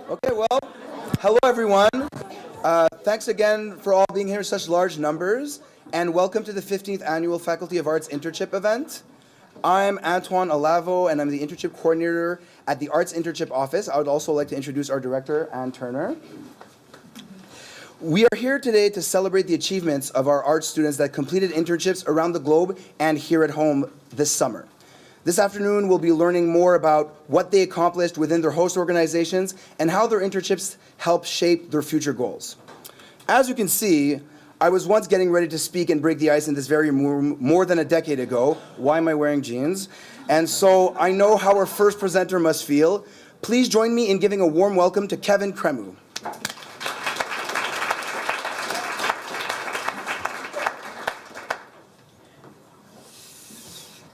Okay, well, hello everyone. Thanks again for all being here in such large numbers, and welcome to the 15th Annual Faculty of Arts Internship event. I'm Antoine Alavo, and I'm the Internship Coordinator at the Arts Internship Office. I would also like to introduce our Director, Ann Turner. We are here today to celebrate the achievements of our art students that completed internships around the globe and here at home this summer. This afternoon, we'll be learning more about what they accomplished within their host organizations and how their internships help shape their future goals. As you can see, I was once getting ready to speak and break the ice in this very room more than a decade ago. Why am I wearing jeans? And so I know how our first presenter must feel. Please join me in giving a warm welcome to Kevin Cremu.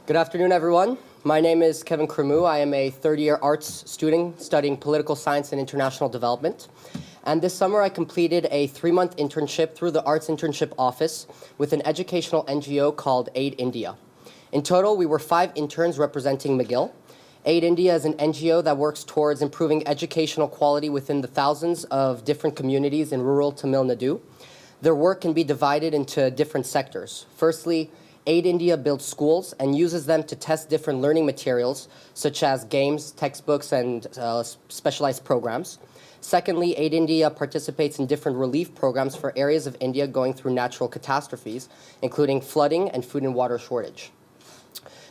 Good afternoon, everyone. My name is Kevin Cremu. I am a third-year arts student studying political science and international development. And this summer, I completed a 3-month internship through the Arts Internship Office with an educational NGO called Aid India. In total, we were 5 interns representing McGill. Aid India is an NGO that works towards improving educational quality within the thousands of different communities in rural Tamil Nadu. Their work can be divided into different sectors. Firstly, Aid India builds schools and uses them to test different learning materials, such as games, textbooks, and specialized programs. Secondly, Aid India participates in different relief programs for areas of India going through natural catastrophes, including flooding and food and water shortage.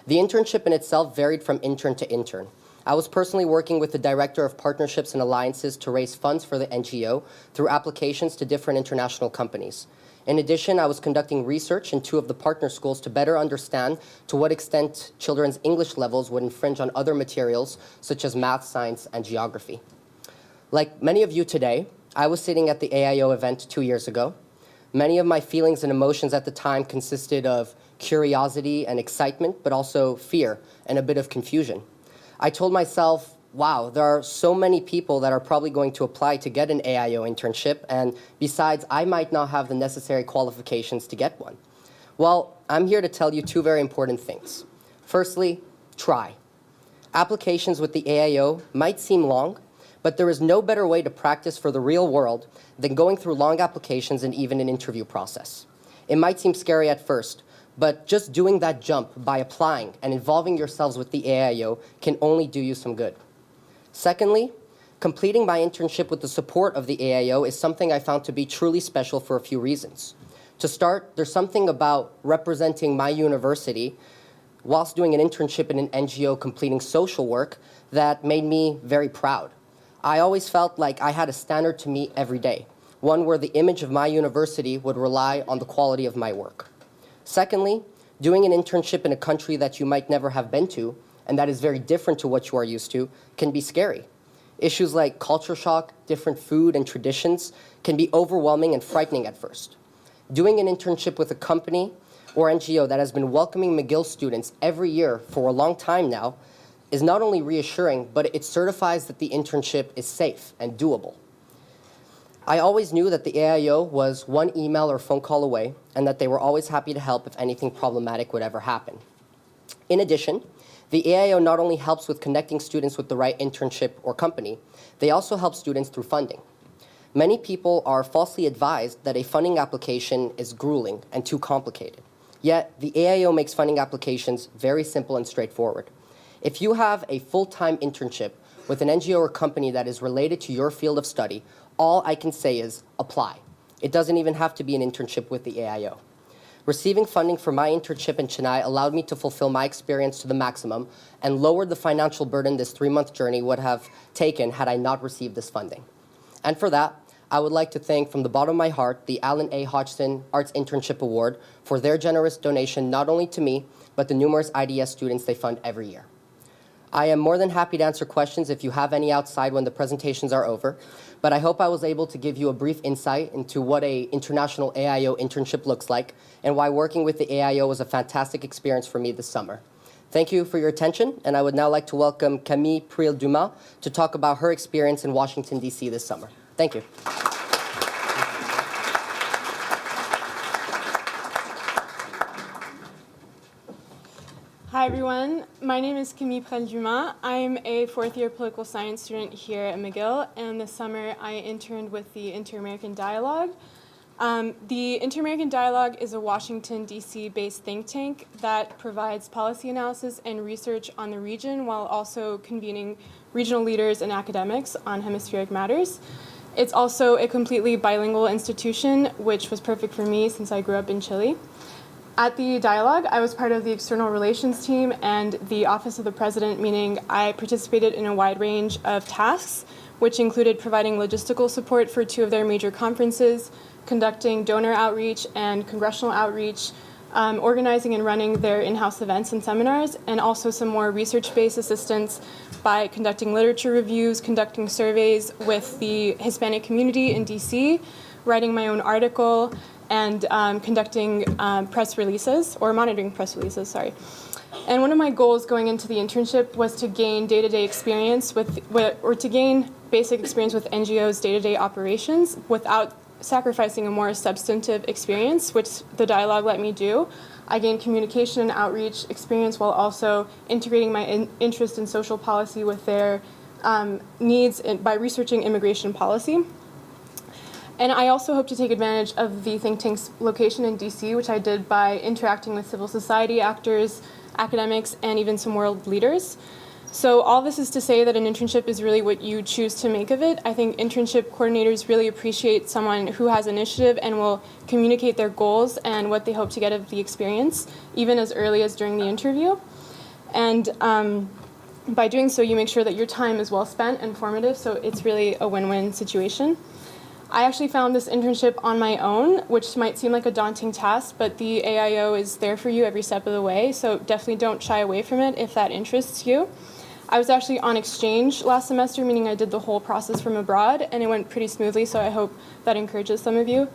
The internship in itself varied from intern to intern. I was personally working with the Director of Partnerships and Alliances to raise funds for the NGO through applications to different international companies. In addition, I was conducting research in 2 of the partner schools to better understand to what extent children's English levels would infringe on other materials, such as math, science, and geography. Like many of you today, I was sitting at the AIO event 2 years ago. Many of my feelings and emotions at the time consisted of curiosity and excitement, but also fear and a bit of confusion. I told myself, wow, there are so many people that are probably going to apply to get an AIO internship, and besides, I might not have the necessary qualifications to get one. Well, I'm here to tell you 2 very important things. Firstly, try. Applications with the AIO might seem long, but there is no better way to practice for the real world than going through long applications and even an interview process. It might seem scary at first, but just doing that jump by applying and involving yourselves with the AIO can only do you some good. Secondly, completing my internship with the support of the AIO is something I found to be truly special for a few reasons. To start, there's something about representing my university whilst doing an internship in an NGO completing social work that made me very proud. I always felt like I had a standard to meet every day, one where the image of my university would rely on the quality of my work. Secondly, doing an internship in a country that you might never have been to and that is very different to what you are used to, can be scary. Issues like culture shock, different food and traditions can be overwhelming and frightening at first. Doing an internship with a company or NGO that has been welcoming McGill students every year for a long time now is not only reassuring, but it certifies that the internship is safe and doable. I always knew that the AIO was one email or phone call away, and that they were always happy to help if anything problematic would ever happen. In addition, the AIO not only helps with connecting students with the right internship or company, they also help students through funding. Many people are falsely advised that a funding application is grueling and too complicated. Yet, the AIO makes funding applications very simple and straightforward. If you have a full-time internship with an NGO or company that is related to your field of study, all I can say is apply. It doesn't even have to be an internship with the AIO. Receiving funding for my internship in Chennai allowed me to fulfill my experience to the maximum and lowered the financial burden this 3-month journey would have taken had I not received this funding. And for that, I would like to thank from the bottom of my heart the Alan A. Hodgson Arts Internship Award for their generous donation not only to me, but the numerous IDS students they fund every year. I am more than happy to answer questions if you have any outside when the presentations are over, but I hope I was able to give you a brief insight into what an international AIO internship looks like and why working with the AIO was a fantastic experience for me this summer. Thank you for your attention, and I would now like to welcome Camille Priel-Dumas to talk about her experience in Washington, D.C. this summer. Thank you. Hi, Hi everyone, my name is Camille Prel-Dumas. I'm a fourth-year political science student here at McGill, and this summer I interned with the Inter-American Dialogue. The Inter-American Dialogue is a Washington, D.C. based think tank that provides policy analysis and research on the region while also convening regional leaders and academics on hemispheric matters. It's also a completely bilingual institution, which was perfect for me since I grew up in Chile. At the Dialogue, I was part of the external relations team and the Office of the President, meaning I participated in a wide range of tasks, which included providing logistical support for 2 of their major conferences, conducting donor outreach and congressional outreach, organizing and running their in-house events and seminars, and also some more research-based assistance by conducting literature reviews, conducting surveys with the Hispanic community in DC, writing my own article, and conducting press releases, or monitoring press releases, sorry. And one of my goals going into the internship was to gain day-to-day experience or to gain basic experience with NGOs' day-to-day operations without sacrificing a more substantive experience, which the Dialogue let me do. I gained communication and outreach experience while also integrating my interest in social policy with their needs by researching immigration policy. And I also hope to take advantage of the think tank's location in DC, which I did by interacting with civil society actors, academics, and even some world leaders. So all this is to say that an internship is really what you choose to make of it. I think internship coordinators really appreciate someone who has initiative and will communicate their goals and what they hope to get of the experience, even as early as during the interview. And by doing so, you make sure that your time is well spent and formative, so it's really a win-win situation. I actually found this internship on my own, which might seem like a daunting task, but the AIO is there for you every step of the way, so definitely don't shy away from it if that interests you. I was actually on exchange last semester, meaning I did the whole process from abroad, and it went pretty smoothly, so I hope that encourages some of you.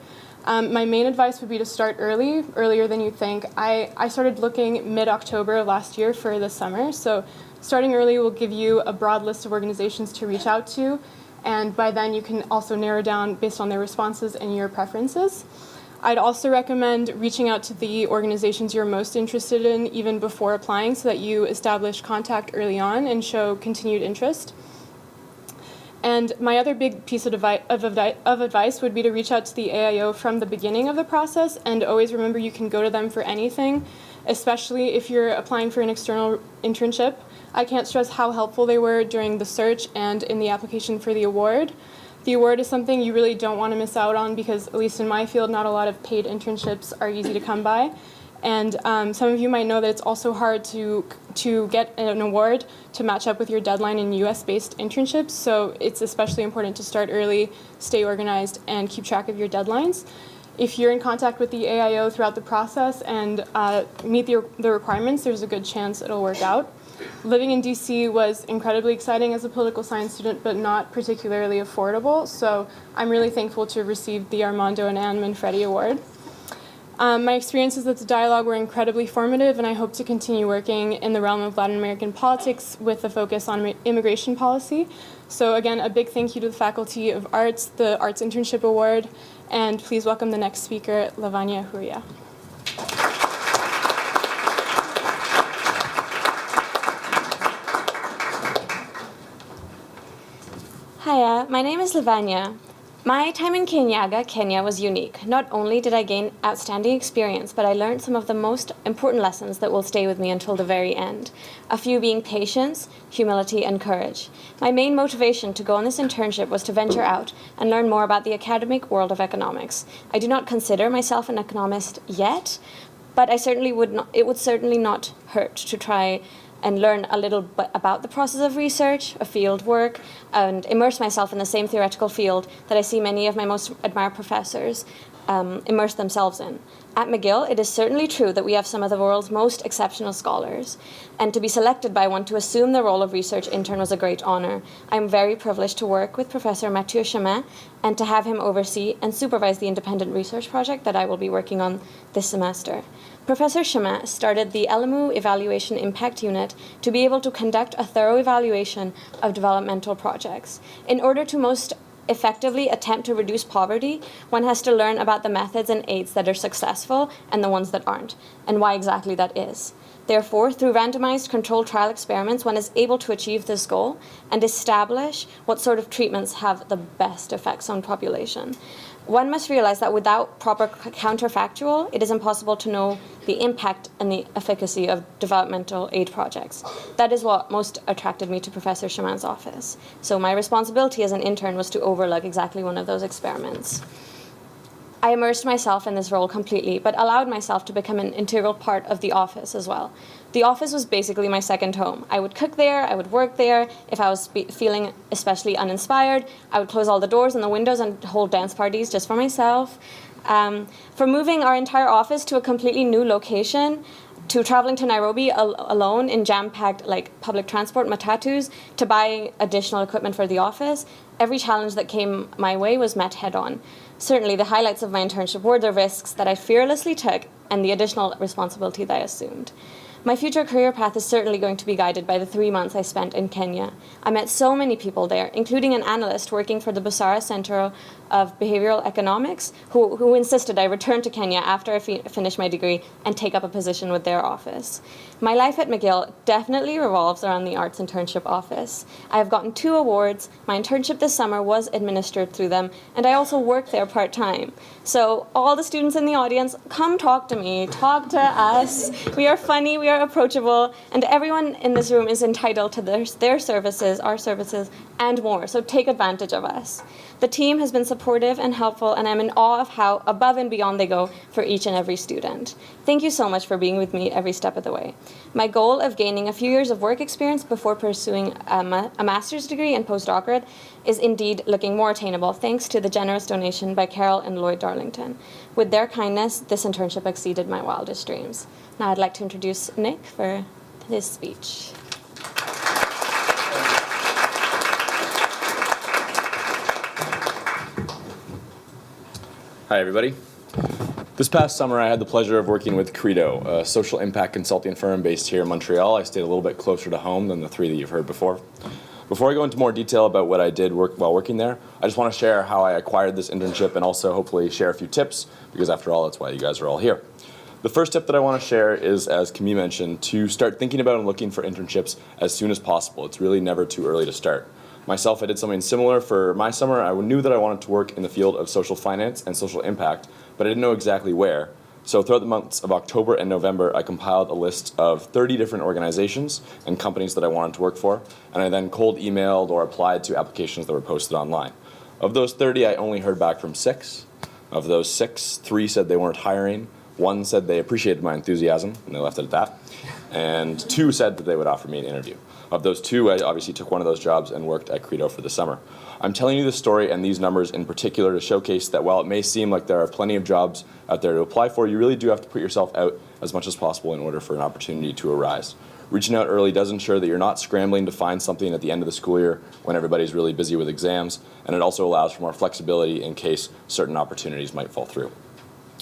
My main advice would be to start earlier than you think. I started looking mid-October last year for the summer, so starting early will give you a broad list of organizations to reach out to, and by then you can also narrow down based on their responses and your preferences. I'd also recommend reaching out to the organizations you're most interested in even before applying so that you establish contact early on and show continued interest. And my other big piece of advice would be to reach out to the AIO from the beginning of the process, and always remember you can go to them for anything, especially if you're applying for an external internship. I can't stress how helpful they were during the search and in the application for the award. The award is something you really don't want to miss out on because, at least in my field, not a lot of paid internships are easy to come by. And some of you might know that it's also hard to get an award to match up with your deadline in US-based internships, so it's especially important to start early, stay organized, and keep track of your deadlines. If you're in contact with the AIO throughout the process and meet the requirements, there's a good chance it'll work out. Living in DC was incredibly exciting as a political science student, but not particularly affordable, so I'm really thankful to have received the Armando and Anne Manfredi Award. My experiences at the Dialogue were incredibly formative, and I hope to continue working in the realm of Latin American politics with a focus on immigration policy. So again, a big thank you to the Faculty of Arts, the Arts Internship Award, and please welcome the next speaker, Lavanya Huria. Hiya, my name is Lavanya. My time in Kirinyaga, Kenya was unique. Not only did I gain outstanding experience, but I learned some of the most important lessons that will stay with me until the very end. A few being patience, humility, and courage. My main motivation to go on this internship was to venture out and learn more about the academic world of economics. I do not consider myself an economist yet, but it would certainly not hurt to try and learn a little bit about the process of research, of field work, and immerse myself in the same theoretical field that I see many of my most admired professors immerse themselves in. At McGill, it is certainly true that we have some of the world's most exceptional scholars, and to be selected by one to assume the role of research intern was a great honor. I am very privileged to work with Professor Mathieu Chemin and to have him oversee and supervise the independent research project that I will be working on this semester. Professor Chemin started the LMU Evaluation Impact Unit to be able to conduct a thorough evaluation of developmental projects. In order to most effectively attempt to reduce poverty, one has to learn about the methods and aids that are successful and the ones that aren't, and why exactly that is. Therefore, through randomized controlled trial experiments, one is able to achieve this goal and establish what sort of treatments have the best effects on population. One must realize that without proper counterfactual, it is impossible to know the impact and the efficacy of developmental aid projects. That is what most attracted me to Professor Shaman's office. So my responsibility as an intern was to overlook exactly one of those experiments. I immersed myself in this role completely, but allowed myself to become an integral part of the office as well. The office was basically my second home. I would cook there, I would work there. If I was feeling especially uninspired, I would close all the doors and the windows and hold dance parties just for myself. For moving our entire office to a completely new location, to traveling to Nairobi alone in jam-packed public transport matatus, to buy additional equipment for the office, every challenge that came my way was met head-on. Certainly, the highlights of my internship were the risks that I fearlessly took and the additional responsibility that I assumed. My future career path is certainly going to be guided by the 3 months I spent in Kenya. I met so many people there, including an analyst working for the Busara Center of Behavioral Economics, who insisted I return to Kenya after I finish my degree and take up a position with their office. My life at McGill definitely revolves around the Arts Internship Office. I have gotten 2 awards. My internship this summer was administered through them, and I also work there part-time. So all the students in the audience, come talk to me, talk to us. We are funny, we are approachable, and everyone in this room is entitled to their services, our services, and more. So take advantage of us. The team has been supportive and helpful, and I'm in awe of how above and beyond they go for each and every student. Thank you so much for being with me every step of the way. My goal of gaining a few years of work experience before pursuing a master's degree and postdoctorate is indeed looking more attainable thanks to the generous donation by Carol and Lloyd Darlington. With their kindness, this internship exceeded my wildest dreams. Now I'd like to introduce Nick for his speech. Hi, everybody. This past summer, I had the pleasure of working with Credo, a social impact consulting firm based here in Montreal. I stayed a little bit closer to home than the 3 that you've heard before. Before I go into more detail about what I did while working there, I just want to share how I acquired this internship and also hopefully share a few tips, because after all, that's why you guys are all here. The first tip that I want to share is, as Camille mentioned, to start thinking about and looking for internships as soon as possible. It's really never too early to start. Myself, I did something similar for my summer. I knew that I wanted to work in the field of social finance and social impact, but I didn't know exactly where. So throughout the months of October and November, I compiled a list of 30 different organizations and companies that I wanted to work for, and I then cold emailed or applied to applications that were posted online. Of those 30, I only heard back from 6. Of those 6, 3 said they weren't hiring. 1 said they appreciated my enthusiasm, and they left it at that. And 2 said that they would offer me an interview. Of those 2, I obviously took one of those jobs and worked at Credo for the summer. I'm telling you this story and these numbers in particular to showcase that while it may seem like there are plenty of jobs out there to apply for, you really do have to put yourself out as much as possible in order for an opportunity to arise. Reaching out early does ensure that you're not scrambling to find something at the end of the school year when everybody's really busy with exams, and it also allows for more flexibility in case certain opportunities might fall through.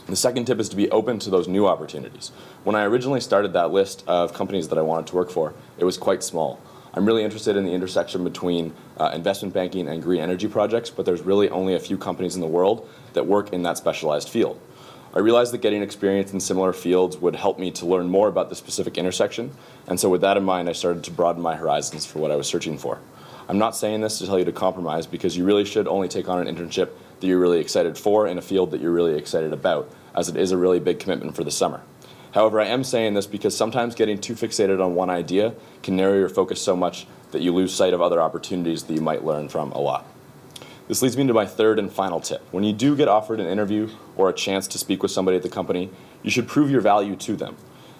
The second tip is to be open to those new opportunities. When I originally started that list of companies that I wanted to work for, it was quite small. I'm really interested in the intersection between investment banking and green energy projects, but there's really only a few companies in the world that work in that specialized field. I realized that getting experience in similar fields would help me to learn more about the specific intersection, and so with that in mind, I started to broaden my horizons for what I was searching for. I'm not saying this to tell you to compromise, because you really should only take on an internship that you're really excited for in a field that you're really excited about, as it is a really big commitment for the summer. However, I am saying this because sometimes getting too fixated on one idea can narrow your focus so much that you lose sight of other opportunities that you might learn from a lot. This leads me to my third and final tip. When you do get offered an interview or a chance to speak with somebody at the company, you should prove your value to them.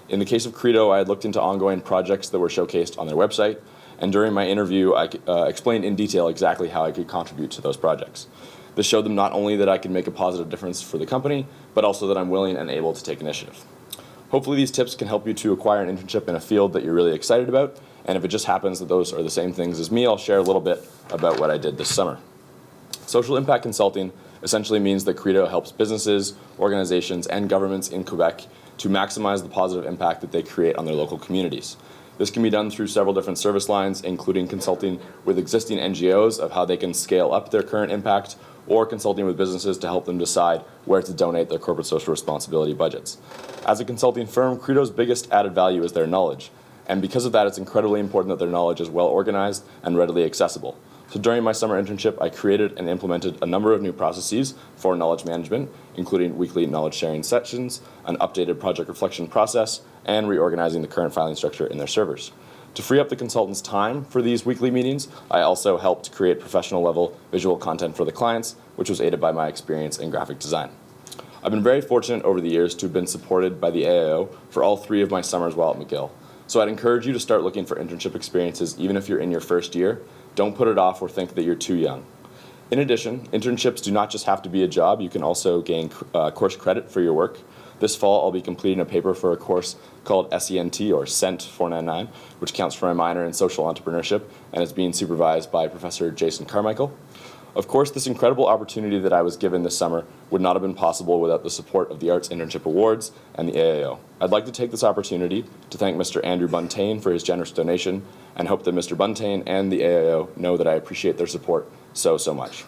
In the case of Credo, I had looked into ongoing projects that were showcased on their website, and during my interview, I explained in detail exactly how I could contribute to those projects. This showed them not only that I could make a positive difference for the company, but also that I'm willing and able to take initiative. Hopefully these tips can help you to acquire an internship in a field that you're really excited about, and if it just happens that those are the same things as me, I'll share a little bit about what I did this summer. Social impact consulting essentially means that Credo helps businesses, organizations, and governments in Quebec to maximize the positive impact that they create on their local communities. This can be done through several different service lines, including consulting with existing NGOs of how they can scale up their current impact, or consulting with businesses to help them decide where to donate their corporate social responsibility budgets. As a consulting firm, Credo's biggest added value is their knowledge, and because of that, it's incredibly important that their knowledge is well organized and readily accessible. So during my summer internship, I created and implemented a number of new processes for knowledge management, including weekly knowledge sharing sessions, an updated project reflection process, and reorganizing the current filing structure in their servers. To free up the consultants' time for these weekly meetings, I also helped create professional level visual content for the clients, which was aided by my experience in graphic design. I've been very fortunate over the years to have been supported by the AIO for all 3 of my summers while at McGill. So I'd encourage you to start looking for internship experiences even if you're in your first year. Don't put it off or think that you're too young. In addition, internships do not just have to be a job. You can also gain course credit for your work. This fall, I'll be completing a paper for a course called SENT, or SENT 499, which counts for a minor in social entrepreneurship and is being supervised by Professor Jason Carmichael. Of course, this incredible opportunity that I was given this summer would not have been possible without the support of the Arts Internship Awards and the AIO. I'd like to take this opportunity to thank Mr. Andrew Buntain for his generous donation and hope that Mr. Buntain and the AIO know that I appreciate their support so much.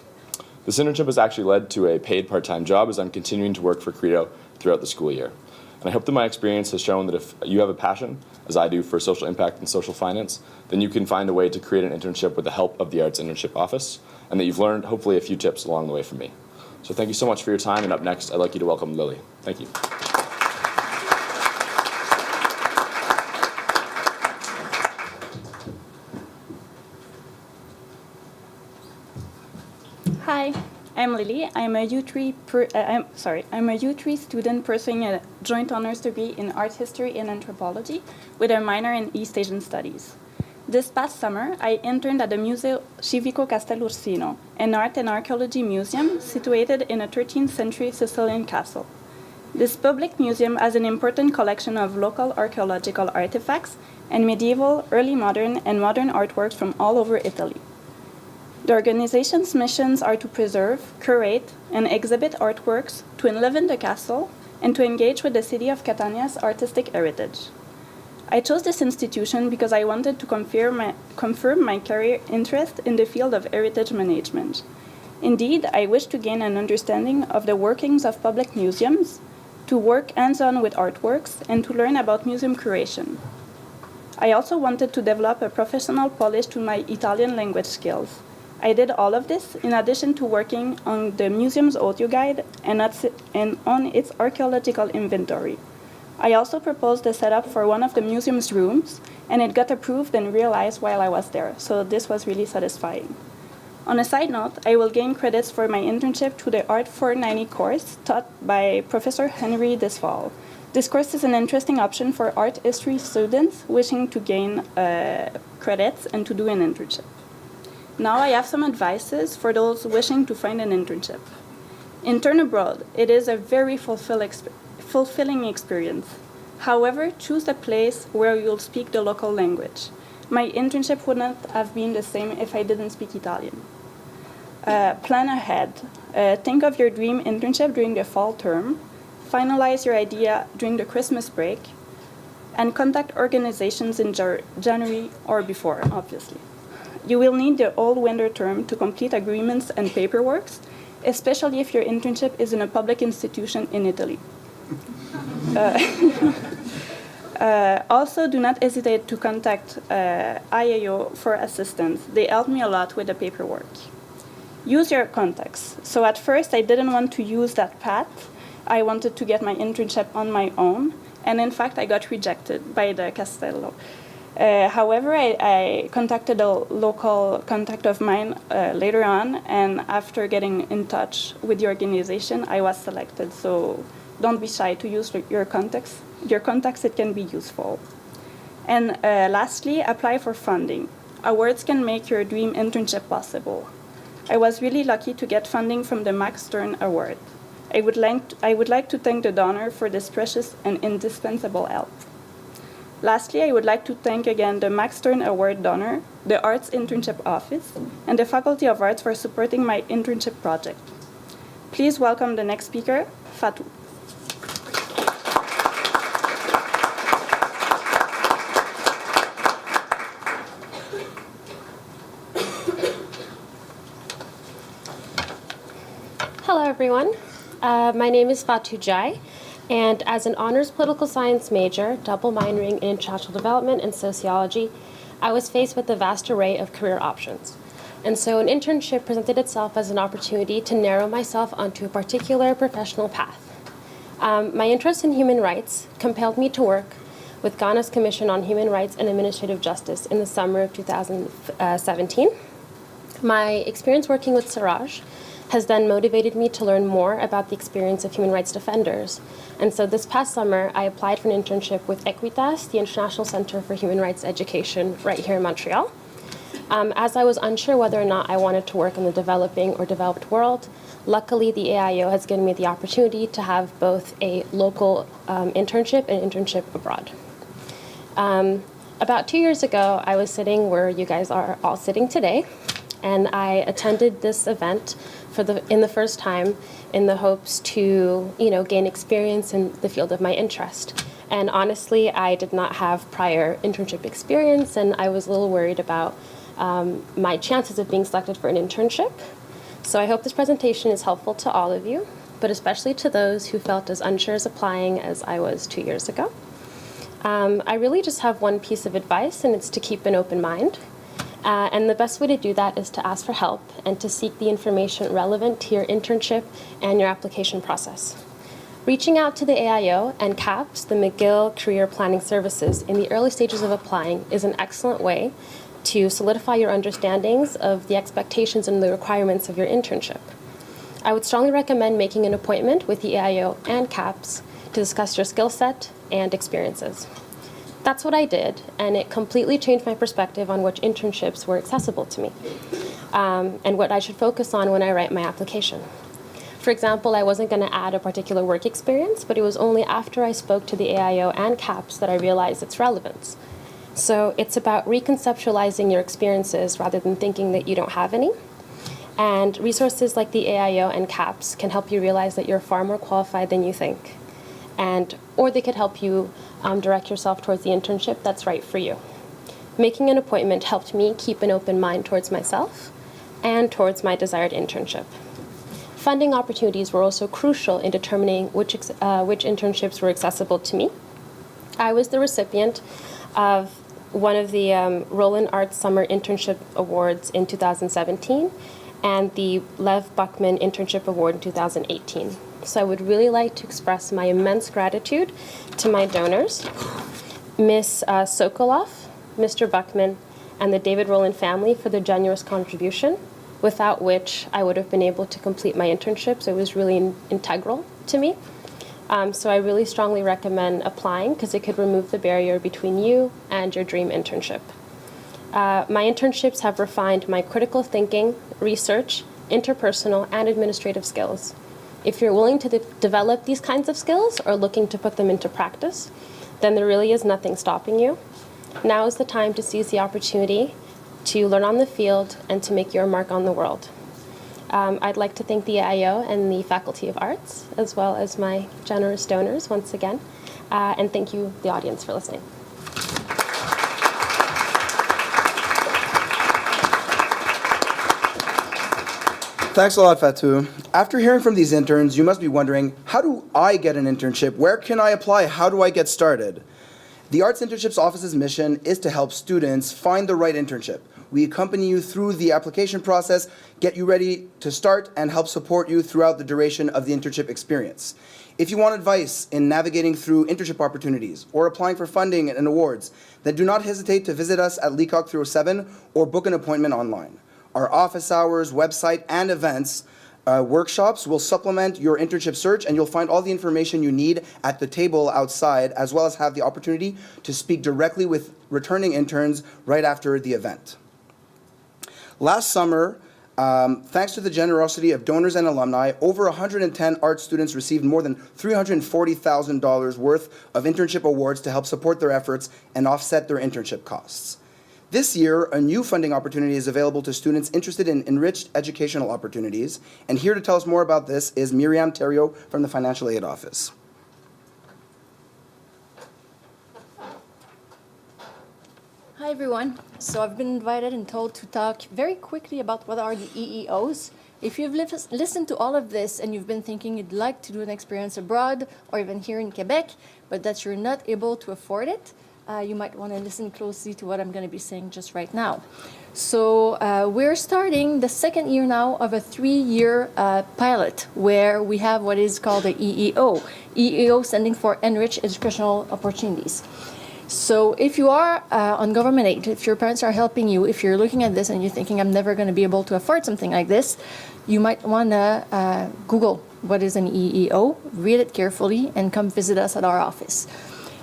This internship has actually led to a paid part-time job as I'm continuing to work for Credo throughout the school year. And I hope that my experience has shown that if you have a passion, as I do, for social impact and social finance, then you can find a way to create an internship with the help of the Arts Internship Office, and that you've learned, hopefully, a few tips along the way from me. So thank you so much for your time, and up next, I'd like you to welcome Lily. Thank you. Hi, I'm Lily. I'm a U3 student pursuing a joint honors degree in art history and anthropology with a minor in East Asian studies. This past summer, I interned at the Museo Civico Castellursino, an art and archaeology museum situated in a 13th century Sicilian castle. This public museum has an important collection of local archaeological artifacts and medieval, early modern, and modern artworks from all over Italy. The organization's missions are to preserve, curate, and exhibit artworks, to enliven the castle, and to engage with the city of Catania's artistic heritage. I chose this institution because I wanted to confirm my career interest in the field of heritage management. Indeed, I wished to gain an understanding of the workings of public museums, to work hands-on with artworks, and to learn about museum curation. I also wanted to develop a professional polish to my Italian language skills. I did all of this in addition to working on the museum's audio guide and on its archaeological inventory. I also proposed a setup for one of the museum's rooms, and it got approved and realized while I was there, so this was really satisfying. On a side note, I will gain credits for my internship through the Art 490 course taught by Professor Henry this fall. This course is an interesting option for art history students wishing to gain credits and to do an internship. Now I have some advices for those wishing to find an internship. Intern abroad. It is a very fulfilling experience. However, choose a place where you'll speak the local language. My internship would not have been the same if I didn't speak Italian. Plan ahead. Think of your dream internship during the fall term. Finalize your idea during the Christmas break. And contact organizations in January or before, obviously. You will need the whole winter term to complete agreements and paperwork, especially if your internship is in a public institution in Italy. Also, do not hesitate to contact IAO for assistance. They helped me a lot with the paperwork. Use your contacts. So at first, I didn't want to use that path. I wanted to get my internship on my own, and in fact, I got rejected by the Castello. However, I contacted a local contact of mine later on, and after getting in touch with the organization, I was selected. So don't be shy to use your contacts. Your contacts, it can be useful. And lastly, apply for funding. Awards can make your dream internship possible. I was really lucky to get funding from the Max Stern Award. I would like to thank the donor for this precious and indispensable help. Lastly, I would like to thank again the Max Stern Award donor, the Arts Internship Office, and the Faculty of Arts for supporting my internship project. Please welcome the next speaker, Fatou. Hello, everyone. My name is Fatou Jai, and as an honors political science major, double minoring in international development and sociology, I was faced with a vast array of career options. And so an internship presented itself as an opportunity to narrow myself onto a particular professional path. My interest in human rights compelled me to work with Ghana's Commission on Human Rights and Administrative Justice in the summer of 2017. My experience working with Siraj has then motivated me to learn more about the experience of human rights defenders. And so this past summer, I applied for an internship with Equitas, the International Center for Human Rights Education, right here in Montreal. As I was unsure whether or not I wanted to work in the developing or developed world, luckily the AIO has given me the opportunity to have both a local internship and internship abroad. About 2 years ago, I was sitting where you guys are all sitting today, and I attended this event in the first time in the hopes to, gain experience in the field of my interest. And honestly, I did not have prior internship experience, and I was a little worried about my chances of being selected for an internship. So I hope this presentation is helpful to all of you, but especially to those who felt as unsure as applying as I was 2 years ago. I really just have one piece of advice, and it's to keep an open mind. And the best way to do that is to ask for help and to seek the information relevant to your internship and your application process. Reaching out to the AIO and CAPS, the McGill Career Planning Services, in the early stages of applying is an excellent way to solidify your understandings of the expectations and the requirements of your internship. I would strongly recommend making an appointment with the AIO and CAPS to discuss your skill set and experiences. That's what I did, and it completely changed my perspective on which internships were accessible to me, and what I should focus on when I write my application. For example, I wasn't going to add a particular work experience, but it was only after I spoke to the AIO and CAPS that I realized its relevance. So it's about reconceptualizing your experiences rather than thinking that you don't have any. And resources like the AIO and CAPS can help you realize that you're far more qualified than you think. Or they could help you direct yourself towards the internship that's right for you. Making an appointment helped me keep an open mind towards myself and towards my desired internship. Funding opportunities were also crucial in determining which internships were accessible to me. I was the recipient of one of the Roland Arts Summer Internship Awards in 2017 and the Lev Buckman Internship Award in 2018. So I would really like to express my immense gratitude to my donors, Ms. Sokolov, Mr. Buckman, and the David Roland family for their generous contribution, without which I would have been able to complete my internship. So it was really integral to me. So I really strongly recommend applying because it could remove the barrier between you and your dream internship. My internships have refined my critical thinking, research, interpersonal, and administrative skills. If you're willing to develop these kinds of skills or looking to put them into practice, then there really is nothing stopping you. Now is the time to seize the opportunity to learn on the field and to make your mark on the world. I'd like to thank the AIO and the Faculty of Arts, as well as my generous donors once again, and thank you, the audience, for listening. Thanks a lot, Fatou. After hearing from these interns, you must be wondering, how do I get an internship? Where can I apply? How do I get started? The Arts Internships Office's mission is to help students find the right internship. We accompany you through the application process, get you ready to start, and help support you throughout the duration of the internship experience. If you want advice in navigating through internship opportunities or applying for funding and awards, then do not hesitate to visit us at Leacock 307 or book an appointment online. Our office hours, website, and events workshops will supplement your internship search, and you'll find all the information you need at the table outside, as well as have the opportunity to speak directly with returning interns right after the event. Last summer, thanks to the generosity of donors and alumni, over 110 art students received more than $340,000 worth of internship awards to help support their efforts and offset their internship costs. This year, a new funding opportunity is available to students interested in enriched educational opportunities. And here to tell us more about this is Miriam Theriault from the Financial Aid Office. Hi everyone. So I've been invited and told to talk very quickly about what are the EEOs If you've listened to all of this and you've been thinking you'd like to do an experience abroad or even here in Quebec, but that you're not able to afford it, you might want to listen closely to what I'm going to be saying just right now. So we're starting the second year now of a 3-year pilot where we have what is called the EEO. EEO standing for Enriched Educational Opportunities. So if you are on government aid, if your parents are helping you, if you're looking at this and you're thinking, I'm never going to be able to afford something like this, you might want to Google what is an EEO, read it carefully, and come visit us at our office.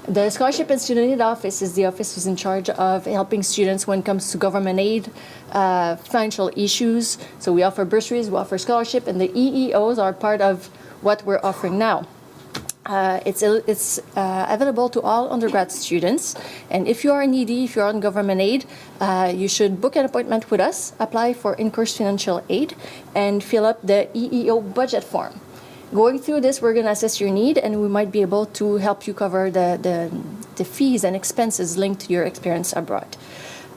The Scholarship and Student Aid Office is the office who's in charge of helping students when it comes to government aid, financial issues. So we offer bursaries, we offer scholarship, and the EEOs are part of what we're offering now. It's available to all undergrad students, and if you are needy, if you're on government aid, you should book an appointment with us, apply for in-course financial aid, and fill up the EEO budget form. Going through this, we're going to assess your need, and we might be able to help you cover the fees and expenses linked to your experience abroad.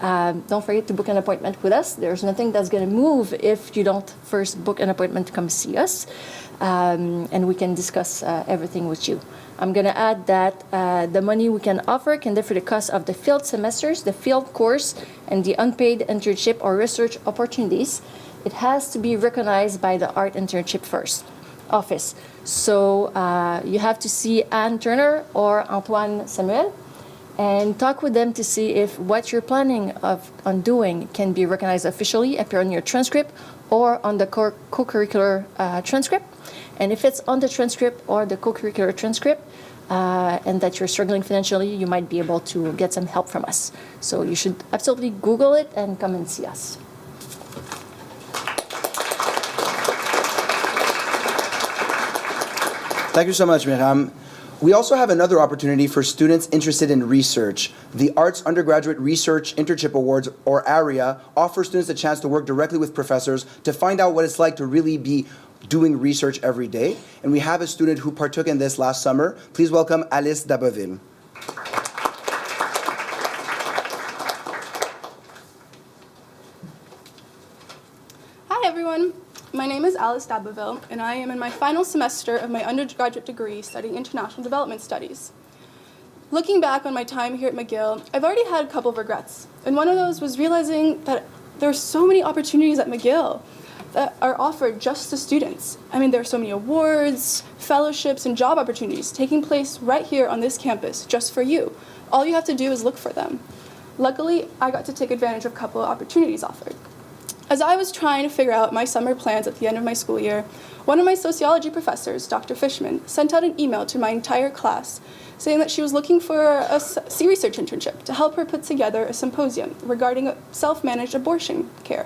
Don't forget to book an appointment with us. There's nothing that's going to move if you don't first book an appointment to come see us, and we can discuss everything with you. I'm going to add that the money we can offer can differ the cost of the field semesters, the field course, and the unpaid internship or research opportunities. It has to be recognized by the Art Internship office. So you have to see Anne Turner or Antoine Samuel and talk with them to see if what you're planning on doing can be recognized officially, appear on your transcript or on the co-curricular transcript. And if it's on the transcript or the co-curricular transcript and that you're struggling financially, you might be able to get some help from us. So you should absolutely Google it and come and see us. Thank you so much, Miriam. We also have another opportunity for students interested in research. The Arts Undergraduate Research Internship Awards, or ARIA, offer students a chance to work directly with professors to find out what it's like to really be doing research every day. And we have a student who partook in this last summer. Please welcome Alice Daboville. Hi, everyone. My name is Alice Daboville, and I am in my final semester of my undergraduate degree studying International Development Studies. Looking back on my time here at McGill, I've already had a couple of regrets, and one of those was realizing that there are so many opportunities at McGill that are offered just to students. I mean, there are so many awards, fellowships, and job opportunities taking place right here on this campus just for you. All you have to do is look for them. Luckily, I got to take advantage of a couple of opportunities offered. As I was trying to figure out my summer plans at the end of my school year, one of my sociology professors, Dr. Fishman, sent out an email to my entire class saying that she was looking for a research internship to help her put together a symposium regarding self-managed abortion care.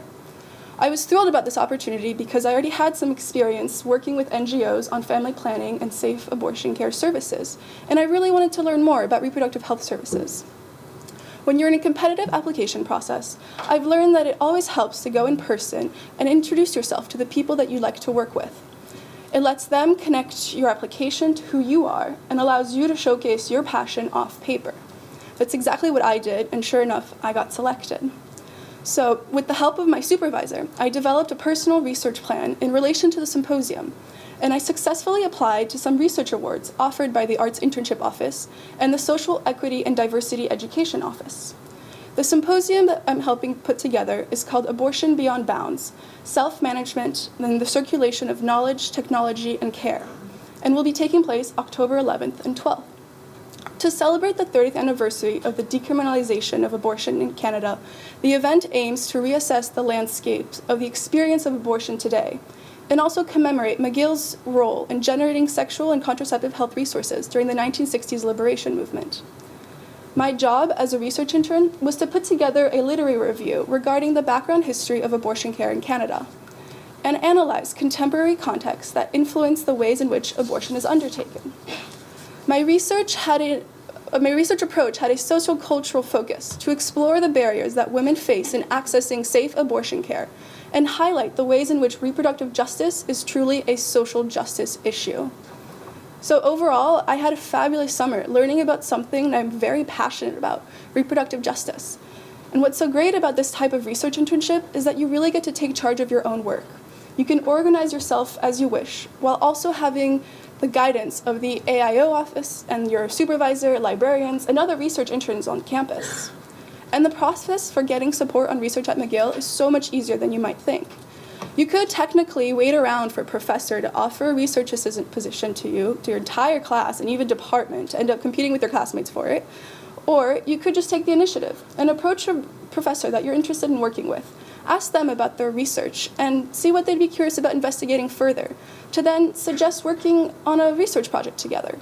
I was thrilled about this opportunity because I already had some experience working with NGOs on family planning and safe abortion care services, and I really wanted to learn more about reproductive health services. When you're in a competitive application process, I've learned that it always helps to go in person and introduce yourself to the people that you'd like to work with. It lets them connect your application to who you are and allows you to showcase your passion off paper. That's exactly what I did, and sure enough, I got selected. So, with the help of my supervisor, I developed a personal research plan in relation to the symposium, and I successfully applied to some research awards offered by the Arts Internship Office and the Social Equity and Diversity Education Office. The symposium that I'm helping put together is called Abortion Beyond Bounds, Self-Management and the Circulation of Knowledge, Technology, and Care, and will be taking place October 11th and 12th. To celebrate the 30th anniversary of the decriminalization of abortion in Canada, the event aims to reassess the landscape of the experience of abortion today, and also commemorate McGill's role in generating sexual and contraceptive health resources during the 1960s liberation movement. My job as a research intern was to put together a literary review regarding the background history of abortion care in Canada, and analyze contemporary contexts that influence the ways in which abortion is undertaken. My research approach had a socio-cultural focus to explore the barriers that women face in accessing safe abortion care and highlight the ways in which reproductive justice is truly a social justice issue. So overall, I had a fabulous summer learning about something that I'm very passionate about, reproductive justice. And what's so great about this type of research internship is that you really get to take charge of your own work. You can organize yourself as you wish, while also having the guidance of the AIO office and your supervisor, librarians, and other research interns on campus. And the process for getting support on research at McGill is so much easier than you might think. You could technically wait around for a professor to offer a research assistant position to you, to your entire class and even department, to end up competing with your classmates for it. Or you could just take the initiative and approach a professor that you're interested in working with. Ask them about their research and see what they'd be curious about investigating further, to then suggest working on a research project together.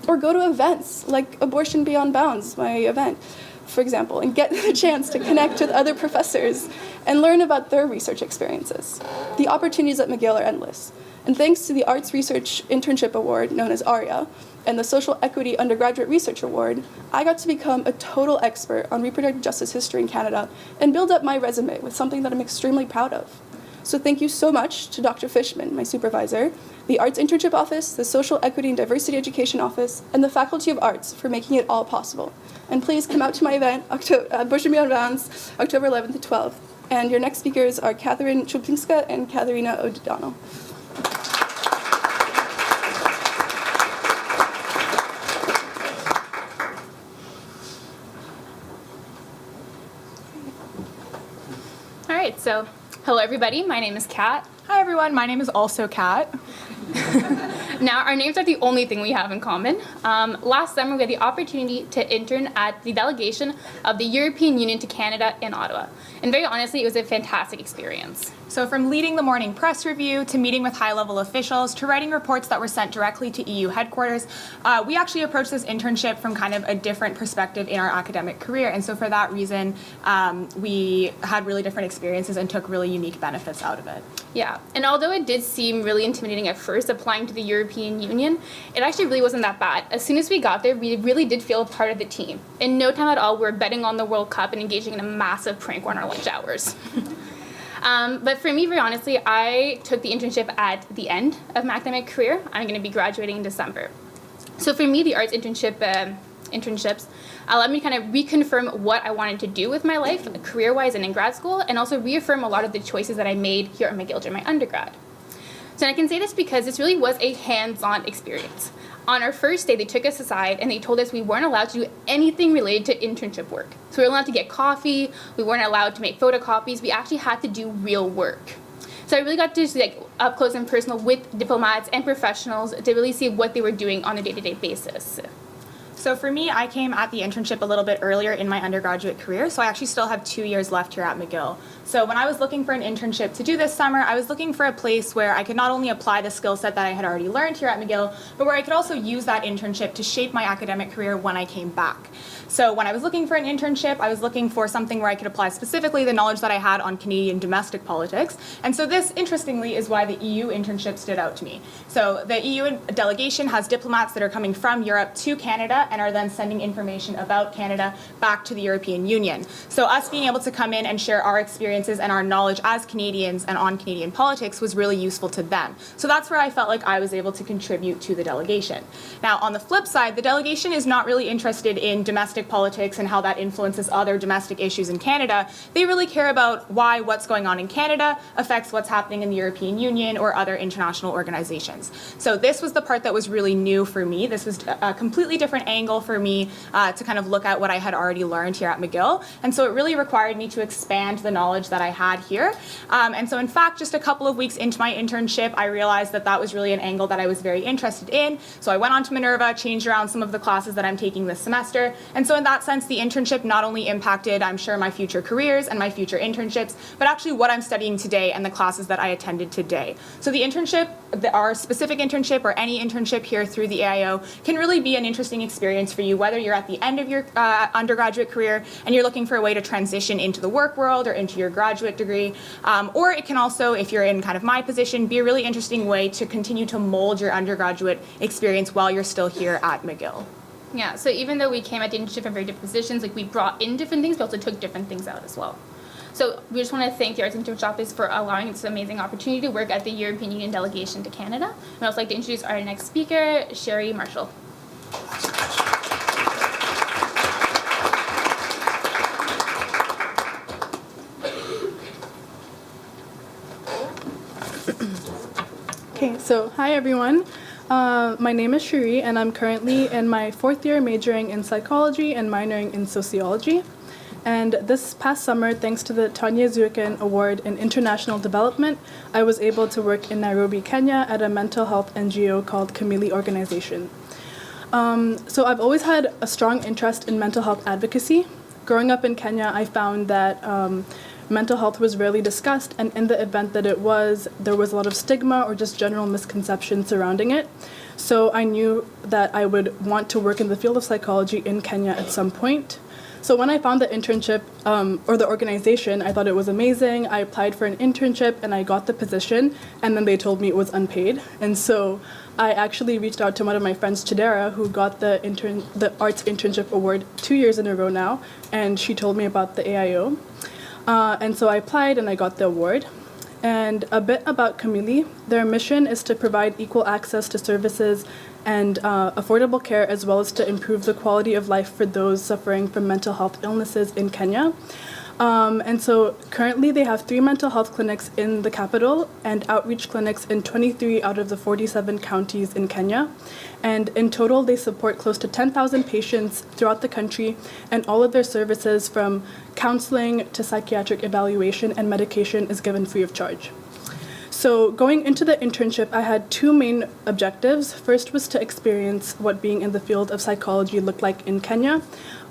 Or go to events like Abortion Beyond Bounds, my event, for example, and get the chance to connect with other professors and learn about their research experiences. The opportunities at McGill are endless. And thanks to the Arts Research Internship Award, known as ARIA, and the Social Equity Undergraduate Research Award, I got to become a total expert on reproductive justice history in Canada and build up my resume with something that I'm extremely proud of. So thank you so much to Dr. Fishman, my supervisor, the Arts Internship Office, the Social Equity and Diversity Education Office, and the Faculty of Arts for making it all possible. And please come out to my event, Abortion Beyond Bounds, October 11th to 12th. And your next speakers are Catherine Chuplinska and Katharina O'Donnell. All right, so hello everybody, my name is Kat. Hi everyone, my name is also Kat. Now, our names are the only thing we have in common. Last summer, we had the opportunity to intern at the delegation of the European Union to Canada in Ottawa. And very honestly, it was a fantastic experience. So from leading the morning press review, to meeting with high-level officials, to writing reports that were sent directly to EU headquarters, we actually approached this internship from kind of a different perspective in our academic career. And so for that reason, we had really different experiences and took really unique benefits out of it. Yeah, and although it did seem really intimidating at first applying to the European Union, it actually really wasn't that bad. As soon as we got there, we really did feel a part of the team. In no time at all, we were betting on the World Cup and engaging in a massive prank war on our lunch hours. But for me, very honestly, I took the internship at the end of my academic career. I'm going to be graduating in December. So for me, the arts internships allowed me to kind of reconfirm what I wanted to do with my life, career-wise and in grad school, and also reaffirm a lot of the choices that I made here at McGill during my undergrad. So I can say this because this really was a hands-on experience. On our first day, they took us aside and they told us we weren't allowed to do anything related to internship work. So we weren't allowed to get coffee, we weren't allowed to make photocopies, we actually had to do real work. So I really got to see up close and personal with diplomats and professionals to really see what they were doing on a day-to-day basis. So for me, I came at the internship a little bit earlier in my undergraduate career, so I actually still have 2 years left here at McGill. So when I was looking for an internship to do this summer, I was looking for a place where I could not only apply the skill set that I had already learned here at McGill, but where I could also use that internship to shape my academic career when I came back. So when I was looking for an internship, I was looking for something where I could apply specifically the knowledge that I had on Canadian domestic politics. And so this, interestingly, is why the EU internship stood out to me. So the EU delegation has diplomats that are coming from Europe to Canada and are then sending information about Canada back to the European Union. So us being able to come in and share our experiences and our knowledge as Canadians and on Canadian politics was really useful to them. So that's where I felt like I was able to contribute to the delegation. Now, on the flip side, the delegation is not really interested in domestic politics and how that influences other domestic issues in Canada. They really care about why what's going on in Canada affects what's happening in the European Union or other international organizations. So this was the part that was really new for me. This was a completely different angle for me to kind of look at what I had already learned here at McGill. And so it really required me to expand the knowledge that I had here. And so in fact, just a couple of weeks into my internship, I realized that that was really an angle that I was very interested in. So I went on to Minerva, changed around some of the classes that I'm taking this semester. And so in that sense, the internship not only impacted, I'm sure, my future careers and my future internships, but actually what I'm studying today and the classes that I attended today. So the internship, our specific internship or any internship here through the AIO can really be an interesting experience for you, whether you're at the end of your undergraduate career and you're looking for a way to transition into the work world or into your graduate degree, or it can also, if you're in kind of my position, be a really interesting way to continue to mold your undergraduate experience while you're still here at McGill. Yeah, so even though we came at the internship from very different positions, like we brought in different things, we also took different things out as well. So we just want to thank the Arts Internship Office for allowing us this amazing opportunity to work at the European Union delegation to Canada. And I'd also like to introduce our next speaker, Sherry Marshall. Okay, so hi everyone. My name is Cherie, and I'm currently in my 4th year majoring in psychology and minoring in sociology. And this past summer, thanks to the Tanya Zuiken Award in International Development, I was able to work in Nairobi, Kenya at a mental health NGO called Kamili Organization. So I've always had a strong interest in mental health advocacy. Growing up in Kenya, I found that mental health was rarely discussed, and in the event that it was, there was a lot of stigma or just general misconception surrounding it. So I knew that I would want to work in the field of psychology in Kenya at some point. So when I found the internship or the organization, I thought it was amazing. I applied for an internship and I got the position, and then they told me it was unpaid. And so I actually reached out to one of my friends, Chidera, who got the Arts Internship Award 2 years in a row now, and she told me about the AIO. And so I applied and I got the award. And a bit about Kamili. Their mission is to provide equal access to services and affordable care, as well as to improve the quality of life for those suffering from mental health illnesses in Kenya. And so currently they have 3 mental health clinics in the capital and outreach clinics in 23 out of the 47 counties in Kenya. And in total, they support close to 10,000 patients throughout the country, and all of their services from counseling to psychiatric evaluation and medication is given free of charge. So going into the internship, I had 2 main objectives. First was to experience what being in the field of psychology looked like in Kenya.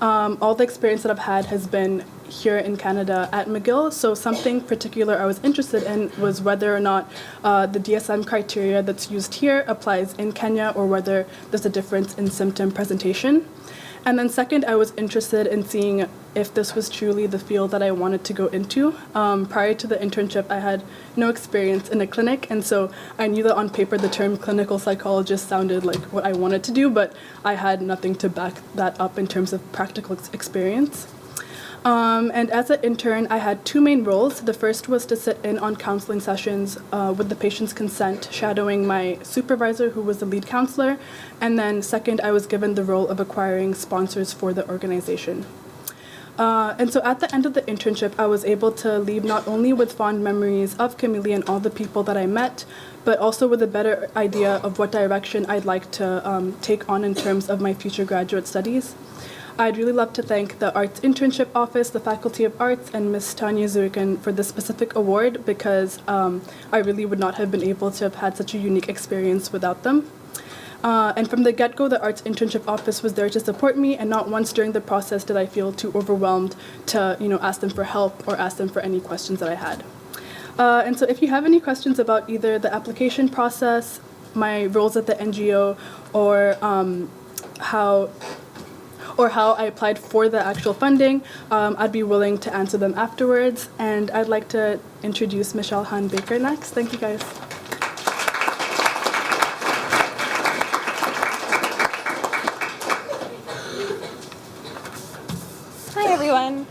All the experience that I've had has been here in Canada at McGill, so something particular I was interested in was whether or not the DSM criteria that's used here applies in Kenya, or whether there's a difference in symptom presentation. And then second, I was interested in seeing if this was truly the field that I wanted to go into. Prior to the internship, I had no experience in a clinic, and so I knew that on paper the term clinical psychologist sounded like what I wanted to do, but I had nothing to back that up in terms of practical experience. And as an intern, I had 2 main roles. The first was to sit in on counseling sessions with the patient's consent, shadowing my supervisor, who was the lead counselor. And then second, I was given the role of acquiring sponsors for the organization. And so at the end of the internship, I was able to leave not only with fond memories of Kamili and all the people that I met, but also with a better idea of what direction I'd like to take on in terms of my future graduate studies. I'd really love to thank the Arts Internship Office, the Faculty of Arts, and Ms. Tanya Zuiken for this specific award, because I really would not have been able to have had such a unique experience without them. And from the get-go, the Arts Internship Office was there to support me, and not once during the process did I feel too overwhelmed to ask them for help or ask them for any questions that I had. And so if you have any questions about either the application process, my roles at the NGO, or how I applied for the actual funding, I'd be willing to answer them afterwards. And I'd like to introduce Michelle Hahn-Baker next. Thank you, guys. Hi, everyone.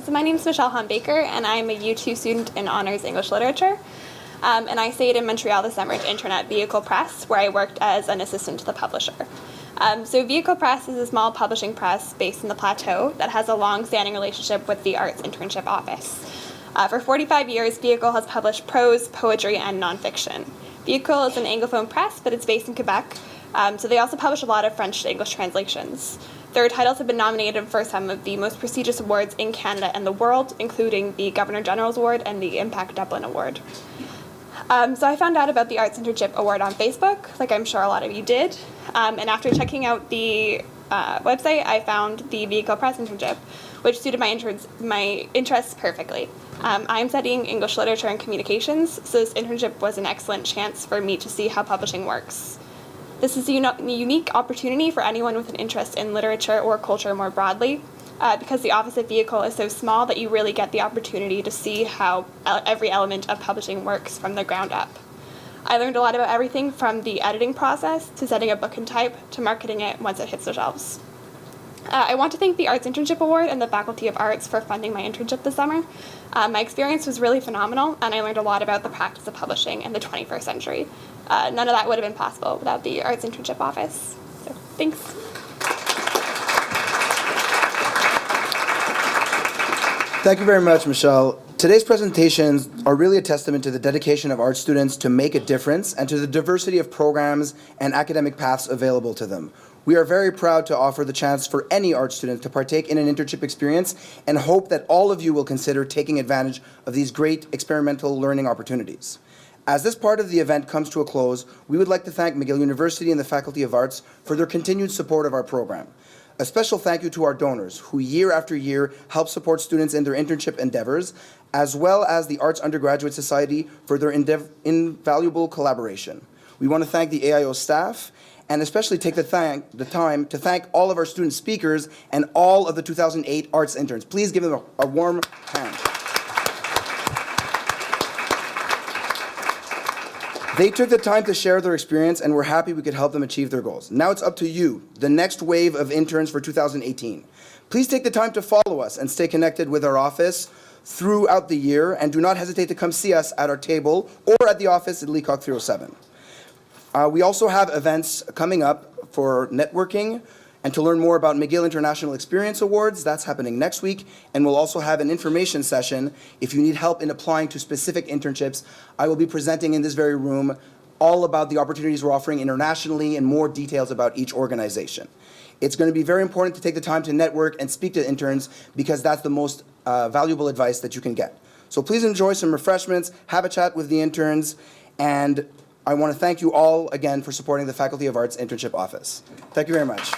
So my name is Michelle Hahn-Baker, and I'm a U2 student in Honours English Literature. And I stayed in Montreal this summer to intern at Vehicle Press, where I worked as an assistant to the publisher. So Vehicle Press is a small publishing press based in the Plateau that has a long-standing relationship with the Arts Internship Office. For 45 years, Vehicle has published prose, poetry, and nonfiction. Vehicle is an Anglophone press, but it's based in Quebec, so they also publish a lot of French to English translations. Their titles have been nominated for some of the most prestigious awards in Canada and the world, including the Governor General's Award and the Impact Dublin Award. So I found out about the Arts Internship Award on Facebook, like I'm sure a lot of you did. And after checking out the website, I found the Vehicle Press internship, which suited my interests perfectly. I'm studying English literature and communications, so this internship was an excellent chance for me to see how publishing works. This is a unique opportunity for anyone with an interest in literature or culture more broadly, because the office at Vehicle is so small that you really get the opportunity to see how every element of publishing works from the ground up. I learned a lot about everything from the editing process to setting a book in type to marketing it once it hits the shelves. I want to thank the Arts Internship Award and the Faculty of Arts for funding my internship this summer. My experience was really phenomenal, and I learned a lot about the practice of publishing in the 21st century. None of that would have been possible without the Arts Internship Office. So, thanks. Thank you very much, Michelle. Today's presentations are really a testament to the dedication of art students to make a difference and to the diversity of programs and academic paths available to them. We are very proud to offer the chance for any art student to partake in an internship experience and hope that all of you will consider taking advantage of these great experimental learning opportunities. As this part of the event comes to a close, we would like to thank McGill University and the Faculty of Arts for their continued support of our program. A special thank you to our donors who year after year help support students in their internship endeavors, as well as the Arts Undergraduate Society for their invaluable collaboration. We want to thank the AIO staff and especially take the time to thank all of our student speakers and all of the 2008 arts interns. Please give them a warm hand. They took the time to share their experience, and we're happy we could help them achieve their goals. Now it's up to you, the next wave of interns for 2018. Please take the time to follow us and stay connected with our office throughout the year, and do not hesitate to come see us at our table or at the office at Leacock 307. We also have events coming up for networking and to learn more about McGill International Experience Awards. That's happening next week, and we'll also have an information session if you need help in applying to specific internships. I will be presenting in this very room all about the opportunities we're offering internationally and more details about each organization. It's going to be very important to take the time to network and speak to interns because that's the most valuable advice that you can get. So please enjoy some refreshments, have a chat with the interns, and I want to thank you all again for supporting the Faculty of Arts Internship Office. Thank you very much.